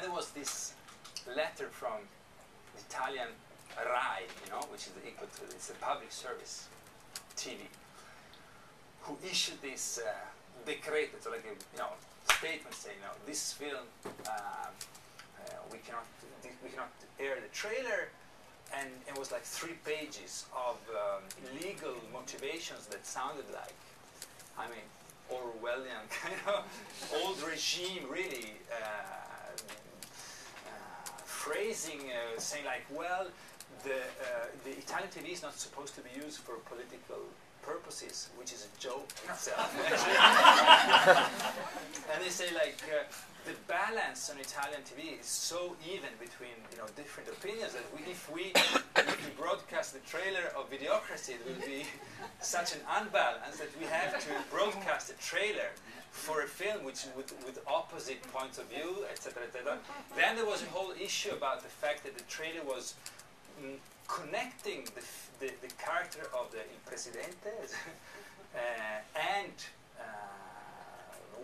there was this letter from the Italian RAI, you know, which is the equal to, it's a public service TV, who issued this decree, so like a statement saying, this film we cannot air the trailer, and it was like 3 pages of legal motivations that sounded like, I mean, Orwellian kind of old regime, really phrasing, saying like, well, the Italian TV is not supposed to be used for political purposes, which is a joke itself. And they say like the balance on Italian TV is so even between different opinions that if we broadcast the trailer of Videocracy, it will be such an unbalance that we have to broadcast a trailer for a film with opposite points of view, etc., etc. Then there was a whole issue about the fact that the trailer was connecting the character of the Il Presidente and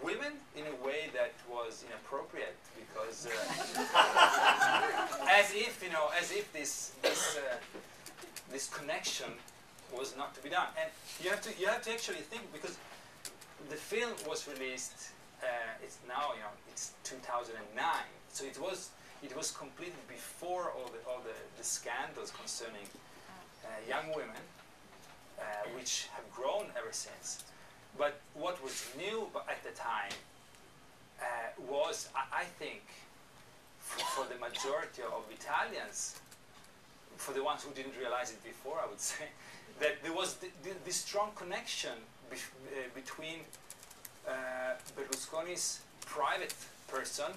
women in a way that was inappropriate, because as if this connection was not to be done. And you have to actually think, because the film was released. It's now it's 2009, so it was completed before all the scandals concerning young women, which have grown ever since. But what was new at the time was, I think, for the majority of Italians, for the ones who didn't realize it before, I would say, that there was this strong connection between Berlusconi's private person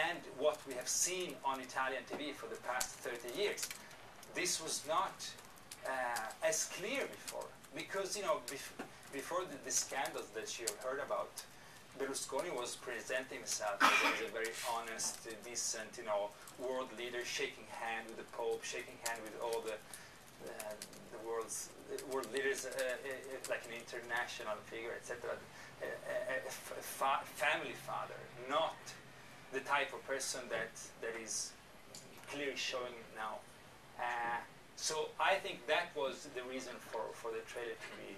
and what we have seen on Italian TV for the past 30 years. This was not as clear before, because before the scandals that you have heard about, Berlusconi was presenting himself as a very honest, decent, world leader, shaking hand with the Pope, shaking hand with all the world leaders, like an international figure, etc. A family father, not the type of person that is clearly showing it now. So I think that was the reason for the trailer to be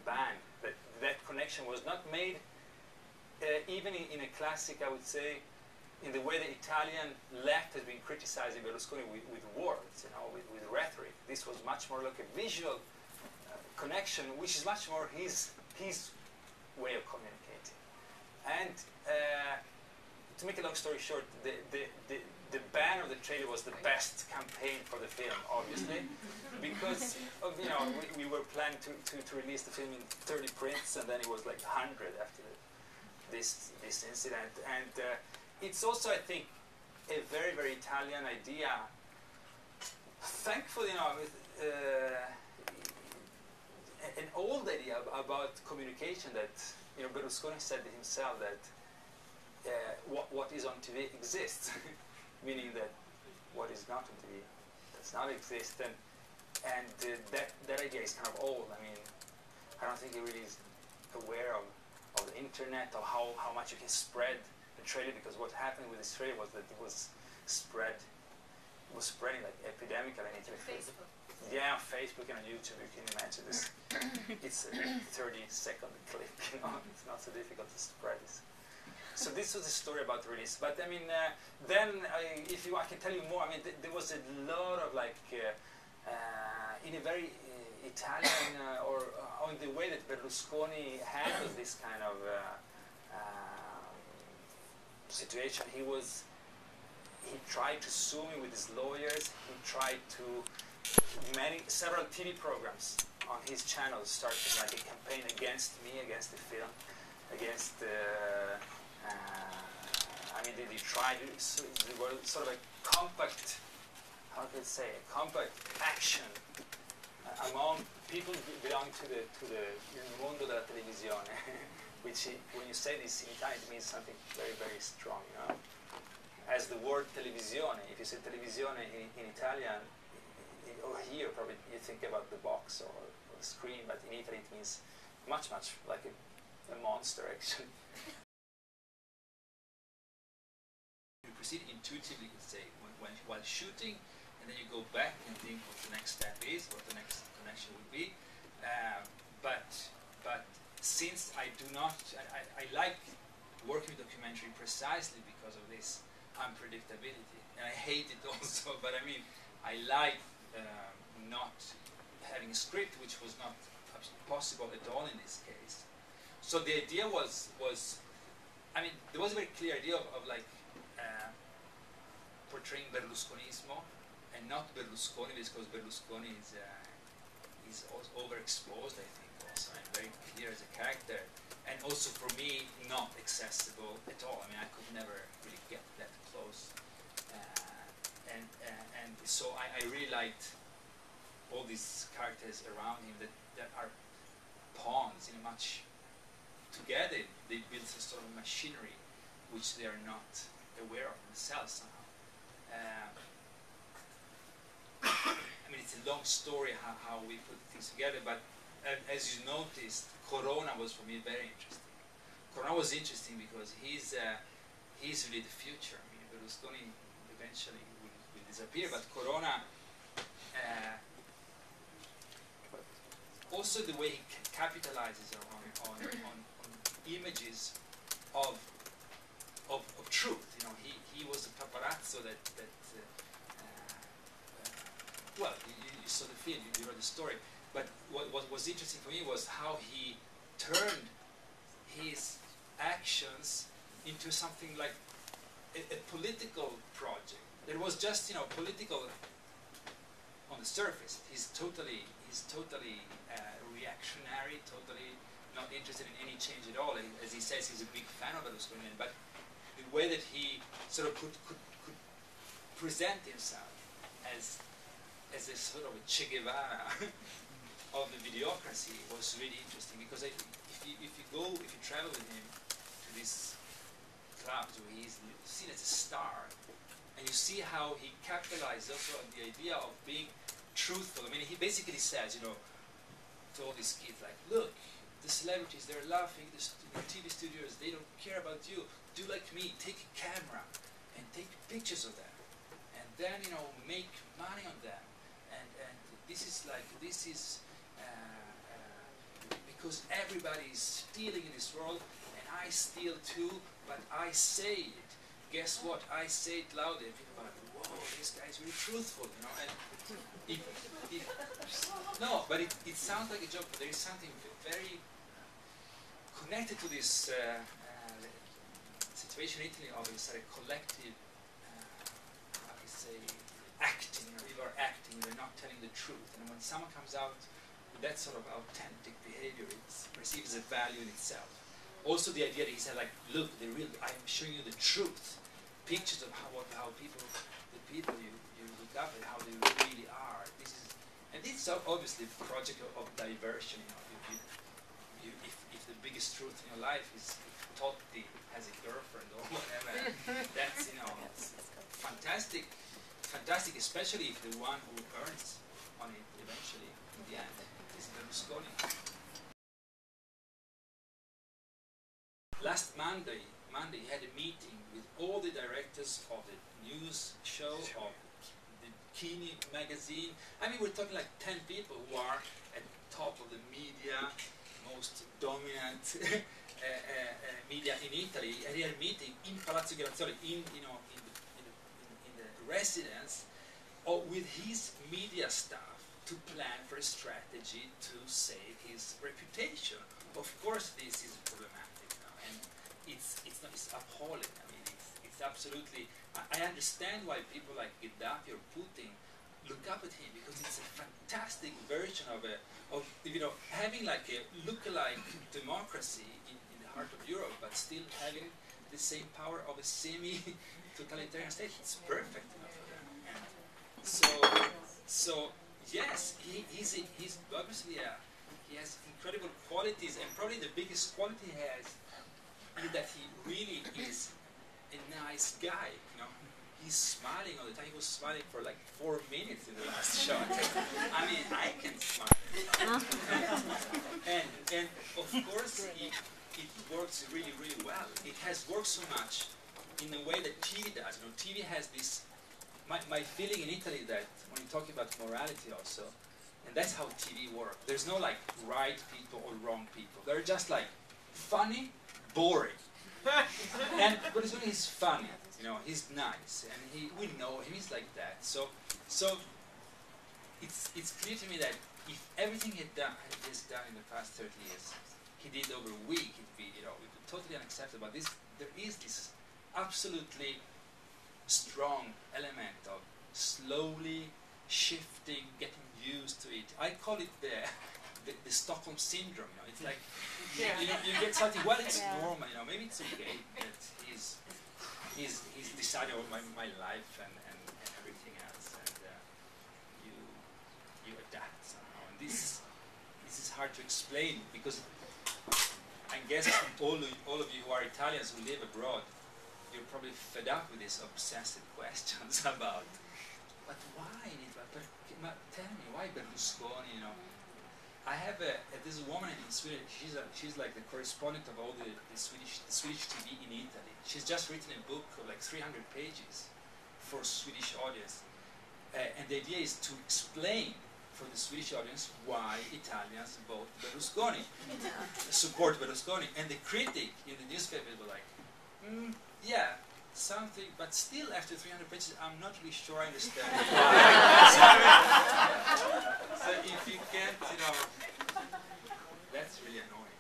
banned. That connection was not made, even in a classic, I would say, in the way the Italian left has been criticizing Berlusconi with words, with rhetoric. This was much more like a visual connection, which is much more his way of communicating. And to make a long story short, the ban of the trailer was the best campaign for the film, obviously, because of, we were planning to release the film in 30 prints, and then it was like 100 after this incident. And it's also, I think, a very, very Italian idea. Thankfully, an old idea about communication that Berlusconi said himself that what is on TV exists, meaning that what is not on TV does not exist, and that idea is kind of old. I mean, I don't think he really is aware of the internet, or how much you can spread the trailer, because what happened with this trailer was that it was spreading like epidemically in Italy. Facebook. Yeah, on Facebook and on YouTube, you can imagine this. It's a 30-second clip, it's not so difficult to spread this. So this was the story about the release. But I mean, then if I can tell you more, I mean, there was a lot of like, in a very Italian, or in the way that Berlusconi handles this kind of situation. He tried to sue me with his lawyers. He tried to several TV programs on his channel started like a campaign against me, against the film, against I mean, they tried, they were sort of a compact, how can I say, a compact action among people belonging to the il mondo della televisione, which when you say this in Italian, it means something very, very strong, As the word televisione, if you say televisione in Italian, or here probably you think about the box or the screen, but in Italy it means much, much like a monster actually. proceed intuitively, you could say, while shooting, and then you go back and think what the next step is, what the next connection will be. But since I do not, I like working with documentary precisely because of this unpredictability, and I hate it also. But I mean, I like not having a script, which was not possible at all in this case. So the idea was I mean, there was a very clear idea of like portraying Berlusconismo, and not Berlusconi, because Berlusconi is overexposed, I think, also, and very clear as a character, and also for me not accessible at all. I mean, I could never really get that close, and so I really liked all these characters around him that are pawns in a much together. They build a sort of machinery which they are not aware of themselves somehow. I mean, it's a long story how we put things together, but as you noticed, Corona was for me very interesting. Corona was interesting because he's really the future. I mean, Berlusconi eventually will disappear, but Corona, also the way he capitalizes on images of truth. You know, he was a paparazzo that well, you saw the film, you read the story, but what was interesting for me was how he turned his actions into something like a political project. There was just, you know, political on the surface. He's totally reactionary, totally not interested in any change at all. As he says, he's a big fan of Berlusconi, but the way that he sort of could present himself as a sort of a Che Guevara of the Videocracy was really interesting, because if you travel with him to these clubs where he's seen as a star, and you see how he capitalized also on the idea of being truthful. I mean, he basically says, you know, to all these kids, like, look, the celebrities, they're laughing, the TV studios, they don't care about you. Do like me, take a camera and take pictures of them, and then, you know, make money on them. And this is because everybody is stealing in this world, and I steal too, but I say it. Guess what? I say it loudly, and people are like, whoa, this guy is really truthful, you know. And no, but it sounds like a joke, but there is something very connected to this situation in Italy of this collective, how do you say, acting. You know, people are acting, they're not telling the truth. And when someone comes out with that sort of authentic behavior, it's perceived as a value in itself. Also the idea that he said, like, look, I'm showing you the truth. Pictures of how people, the people you look up at, how they really are. And this is obviously a project of diversion. You know, if the biggest truth in your life is Totti has a girlfriend or whatever, that's, you know, it's fantastic, especially if the one who earns on it eventually in the end is Berlusconi. Last Monday he had a meeting with all the directors of the news show, of the Kini magazine. I mean, we're talking like 10 people who are at the top of the media, most dominant media in Italy. And he had a meeting in Palazzo Grazioli, in the residence, with his media staff to plan for a strategy to save his reputation. Of course, this is problematic now, and it's appalling. I mean, it's absolutely. I understand why people like Gaddafi or Putin look up at him, because it's a fantastic version of you know, having like a look-alike democracy in the heart of Europe, but still having the same power of a semi-totalitarian state. It's perfect, you know, for them. And so yes, he's obviously he has incredible qualities, and probably the biggest quality he has is that he really is a nice guy. You know, he's smiling all the time. He was smiling for like 4 minutes in the last shot. I mean, I can smile. and of course, it works really, really well. It has worked so much in a way that TV does. You know, TV has this. My feeling in Italy that when you're talking about morality also, and that's how TV works. There's no like right people or wrong people. They're just like funny, boring. And Berlusconi is funny, you know, he's nice, and we know him, he's like that. So it's clear to me that if everything he's done in the past 30 years, he did over a week, it'd be, you know, totally unacceptable. There is this absolutely strong element of slowly shifting, getting used to it. I call it the Stockholm syndrome. You know, it's like you get something. Well, it's normal. You know, maybe it's okay that he's deciding over my life and everything else, and you adapt somehow. And this is hard to explain because I guess all of you who are Italians who live abroad, you're probably fed up with these obsessive questions about, but why? Tell me, why Berlusconi? You know, I have this woman in Sweden. She's like the correspondent of all the Swedish TV in Italy. She's just written a book of like 300 pages for Swedish audience, and the idea is to explain for the Swedish audience why Italians vote Berlusconi, support Berlusconi, and the critic in the newspaper was like, yeah, something, but still after 300 pages, I'm not really sure I understand So if you can't, you know, that's really annoying.